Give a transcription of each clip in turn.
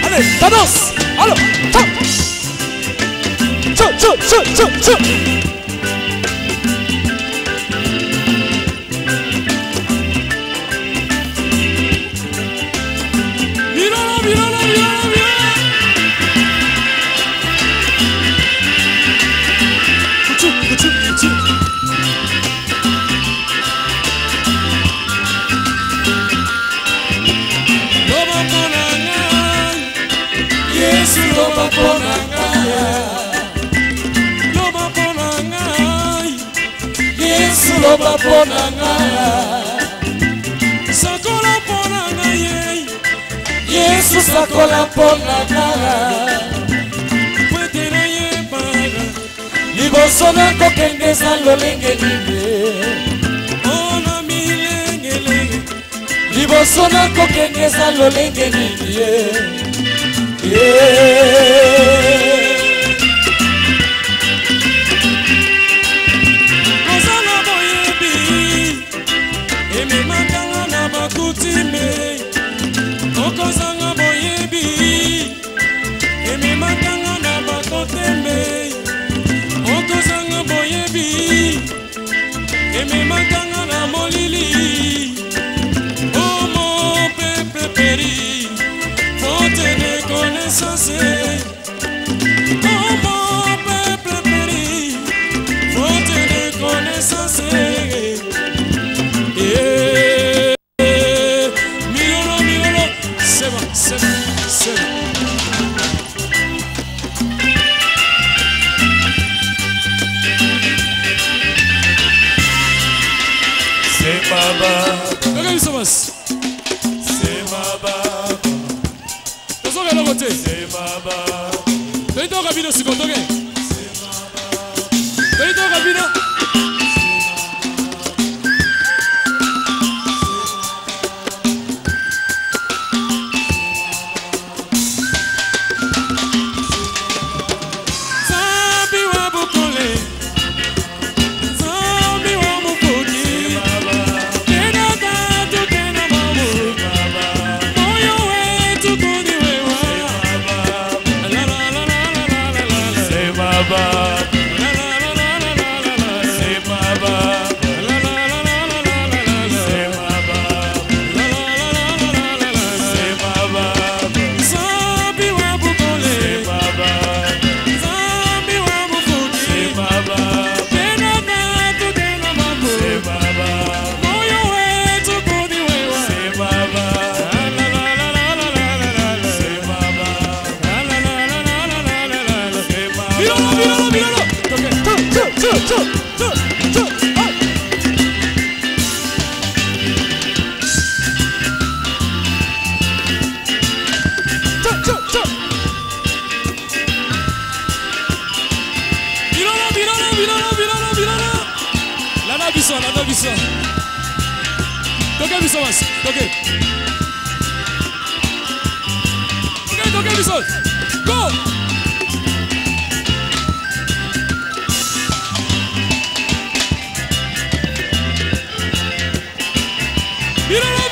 Allez, la danse. Alors, Loba ponanga, sakola ponanga ye. Yesu sakola ponanga. Kwetela ye baga. Liboso na kokengeza lolenge nini. Ona milengele. Liboso na kokengeza lolenge nini. Okozanga boyebi, emi makanga na bakotembe. Okozanga boyebi, emi makanga na molili. Oh mon peuple péri, faute de connaissance. Oh mon peuple péri, faute de connaissance. biso. Toke biso basi. Toke. Toke biso. Go. Míralo.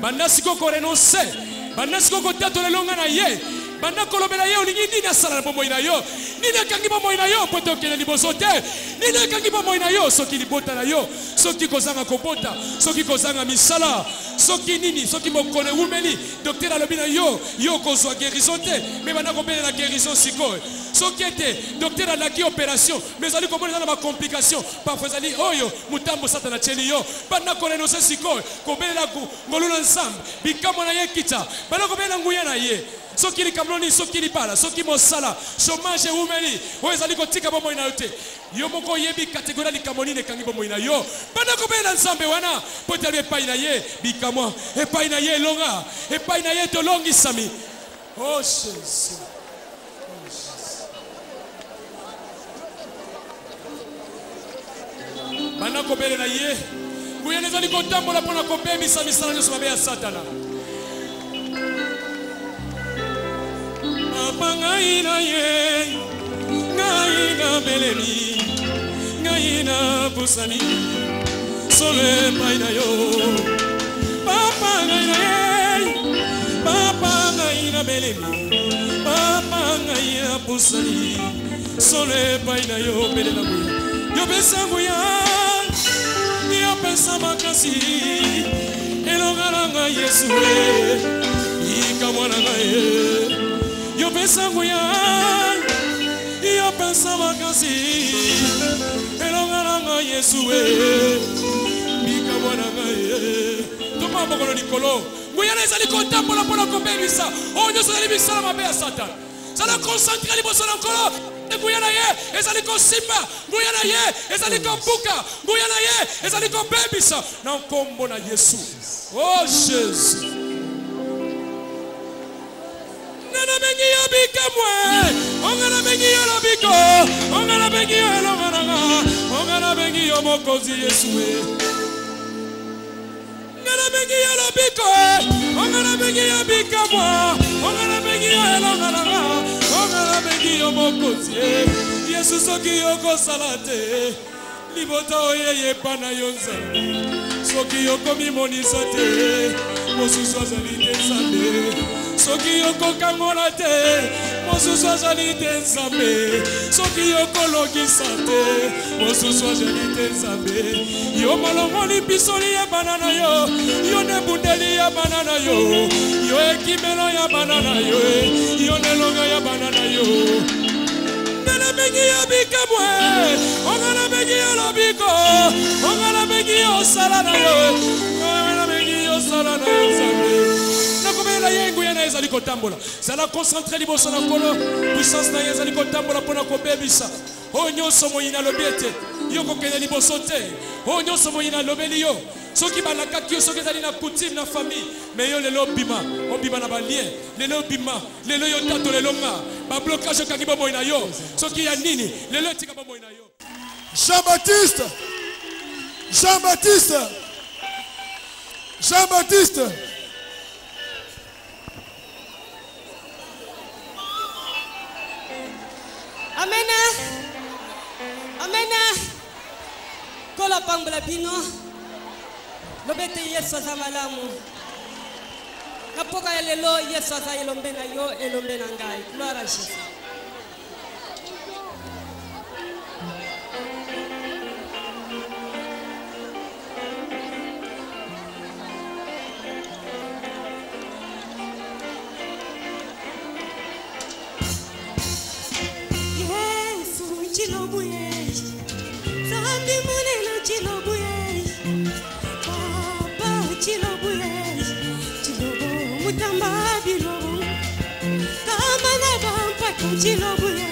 Banda siko ko renoncer, banda siko ko tatola longa na ye, banda kolobela ye olingi nini asala na bomoi na yo, nini akangi bomoi na yo poto okende liboso te, nini akangi bomoi na yo soki libota na yo, soki kozanga kobota, soki kozanga misala, soki nini, soki mokolo umeli, docteur alobi na yo, yo kozwa guérison te, mais banda kopela na guérison sikoyo. Soki ete docteur alaki opération, mais ali komona na ma complication, parfois ali oyo mutambo satana cheli yo, banda ko renoncer sikoyo, kobela ngolula ensemble, bikamo na ye kita, banda kobela nguya na ye. Soki li kamloni, soki li bala, soki mosala, chômage umeli, oyo ezali kotika bomo ina yote. Yo moko yebi catégorie li kamoni ne kangi bomo ina yo. Banda kobela ensemble wana, potali epai na ye, bikamo, epai na ye longa, epai na ye to longi sami. Oh Jesus. Banda kobele na ye, nguya nezali kotambola pona kobebisa misala nyonso mabe ya Satana. Papa ngai na ye, ngai na belemi, ngai na busani, solo epai na yo. Papa ngai na ye, papa ngai na belemi, papa ngai na busani, solo epai na yo bele na nguya. Yo pesa nguya, yo pesa makasi, elonga na ngai Yesu ikamwana ngai. Yo pesa nguya, yo pesa makasi, elonga na ngai Yesu ikamwana ngai. Toma mokolo likolo, nguya na ezali kotambola mpona kobebisa oyo nyonso ezali misala mabe ya Satana. Zala concentre liboso na nkolo. Nguya na ye ezali kosimba, nguya na ye ezali kobuka, nguya na ye ezali kobebisa na nkombo na Yesu. Oh Jésus. Nana bengi yo bikamwe, ongana bengi yo lobiko, ongana bengi yo elonga, ongana bengi yo mokozi Yesu. Ongana bengi yo lobiko, ongana bengi yo bikamwe, ongana bengi yo elonga, ongana bengi yo mokozi Yesu soki yo kosalate, libota oye pana yo nzambe, soki yo komi monisa te, mosusu azali te nzambe. Soki yo kokangola te, mosusu azali te nzambe. Soki yo kolokisa te, mosusu azali te nzambe. Yo molongoli bisoli ya banana yo, yo nebundeli ya banana yo, yo ekimelo ya banana yo, yo nelonga ya banana yo. Nana bengi yo bikamwe, ongana bengi yo lobiko, ongana bengi yo salana yo, ongana bengi yo salana yo nzambe. Nakobela ye nguya na ezali kotambola. Zala concentré liboso na nkolo, puissance na ye ezali kotambola mpona kobebisa. Oyo nyonso moyina alobi ete yo kokende liboso te, oyo nyonso moyina alobeli yo. Soki balakaki yo, soki ezali na coutume na famille, mais yo lelo bima, obima na balien, lelo bima, lelo yo tato lelo nga, ba blocage okangi bomoi na yo, soki ya nini, lelo etika bomoi na yo. Jean-Baptiste, Jean-Baptiste, Jean-Baptiste. Amena, amena, Sikola pambula bino. Lobete Yesu za malamu. Napoka lelo Yesu za elombe na yo elombe na ngai. Gloire à Jésus. Chilobuye, Zambi Munena Chilobuye, Papa Chilobuye, Chilobo Mutamba Bilobo, Kamana Bampa Chilobuye,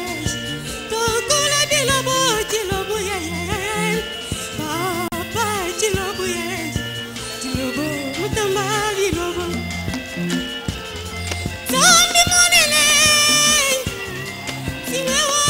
Tokula Bilobo Chilobuye, Papa Chilobuye, Chilobo Mutamba Bilobo, Zambi Munena, Simewa.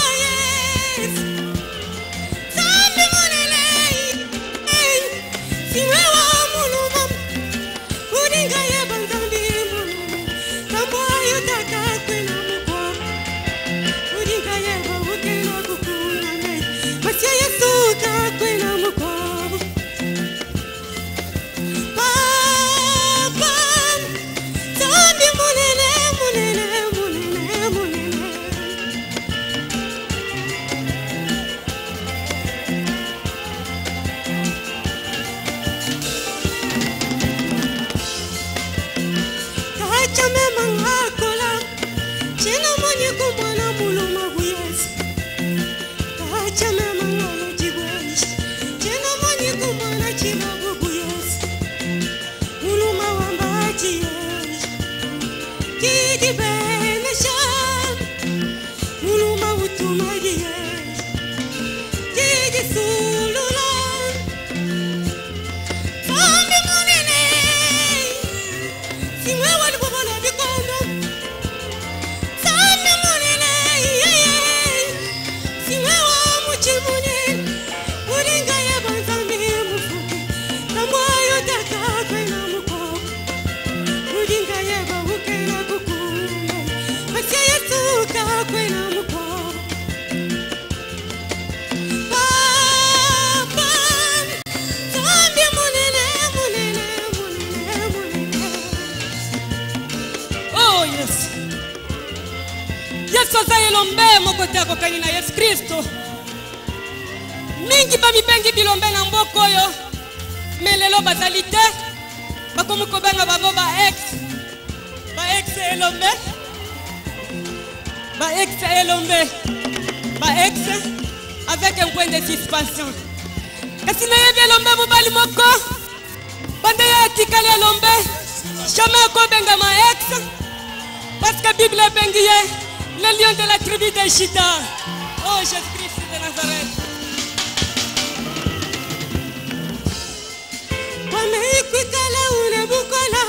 Elombe mokote akokani na Yesu Kristo. Mingi ba mipengi bilombe na mboko yo. Melelo bazalite. Bakomu kobenga bango ba ex. Ba ex elombe. Ba ex elombe. Ba ex avec un point de suspension. Kasi na yebe elombe mobali moko. Bande ya tikali elombe. Jamais kobenga ma ex. Parce que Bible bengiye. Le lion de la tribu de Juda. Oh, Jésus-Christ de Nazareth. Wamekuikala unabukola.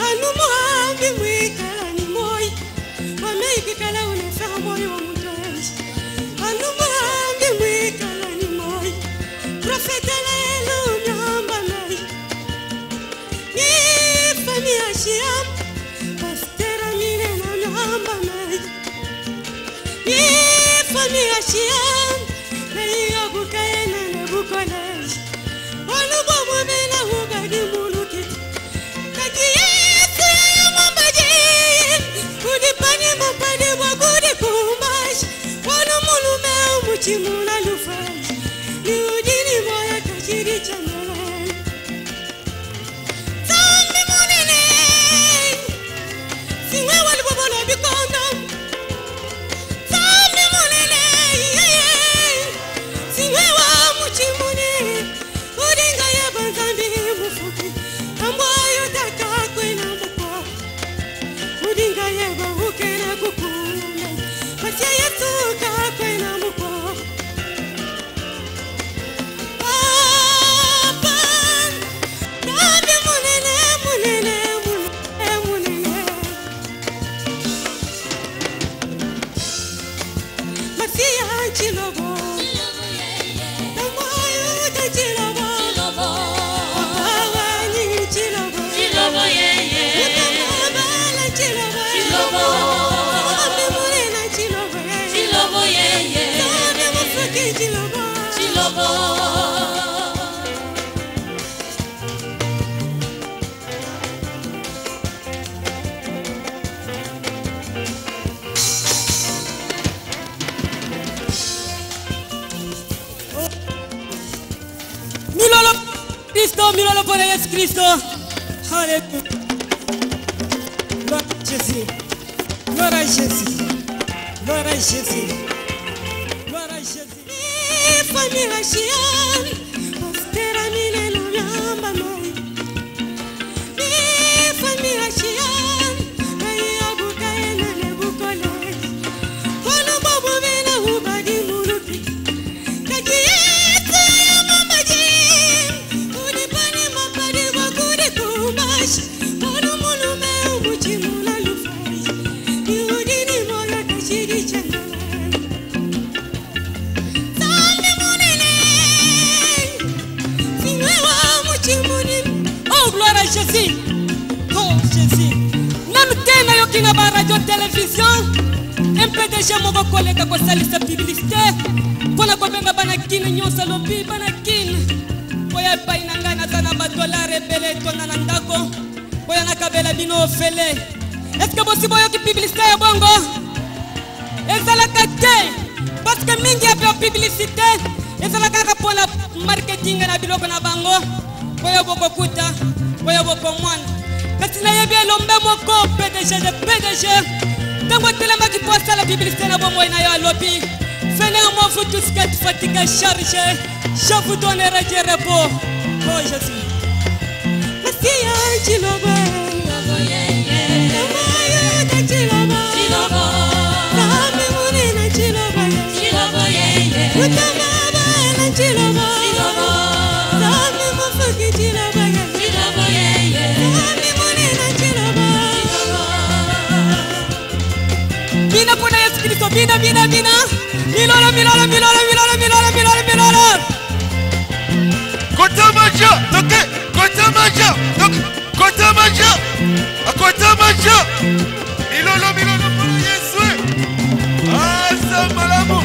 Anumuambi mwikala ni moi. Wamekuikala unafaa moyo wa mtoaji. Anumuambi mwikala ni moi. Profeta lelo nyamba nai. Ni famia shiam. Pastera mine na nyamba nai. Famia shiam, naiya bukayena na bukolaj. Walubo mwemena hugadi mulukit. Kaki Yesu ya mambaji, kudipani mupade wakudi kumbash. Wanu mulume umuchimuna lufaj. Ni ujini moya kachiri chanyalan. Zambi munene, siwe walubo na bikondam. Yeah. Cristo, míralo por ahí, es Cristo. Aleluya. Gloria a Jesús. Gloria a Jesús. Gloria a Jesús. Gloria a Jesús. Família Xian, postera minelo yamba noi. Família Xian, aí abuca ena nebukole. Kono bobo vena ubadi murupi. Kakieta mama jim, udi pani mapadi wakudi kubash. Kono mulume ubuchi mula lufai. Udi ni moya kashiri chanda. Oh, gloire à Jésus. Oh, Jésus. Nam tena yo kinga ba radio télévision. MPDG mo collègue ko salisa publicité. Kona ko benga bana kina nyosa lobi bana kina. Koya pa inanga na sana ba dollar rebele tona nandako. Koya na kabela bino fele. Est-ce que bosi boyo ki publicité ya bongo? Ezala kate. Parce que mingi ya publicité. Ezala kaka pona marketing na biloko na bango. Koya boko kuta, koya boko mwana. Kasi na yebi elombe moko PDG de PDG. Tango telema ki posta la publicité na bomo ina yo lobby. Venez à moi vous tous qui êtes fatigués, chargés. Je vous donnerai du repos. Oh Jésus. Masia chiloba. Amaya chiloba. Kami munena chiloba. Utamaba na chiloba. Kami mufuki chiloba. Kami munena chiloba. Bina kuna Yesu Kristo, bina. Milolo. Kota maja, toke, kota maja, toke, kota maja, akota maja. Milolo pour Yesu. Asa malamu.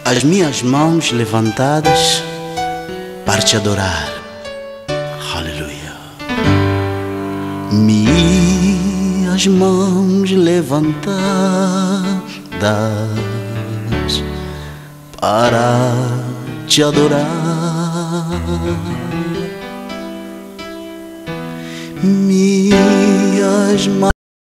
as minhas mãos levantadas para te adorar. Aleluia. Minhas mãos levantadas para te adorar. Minhas mãos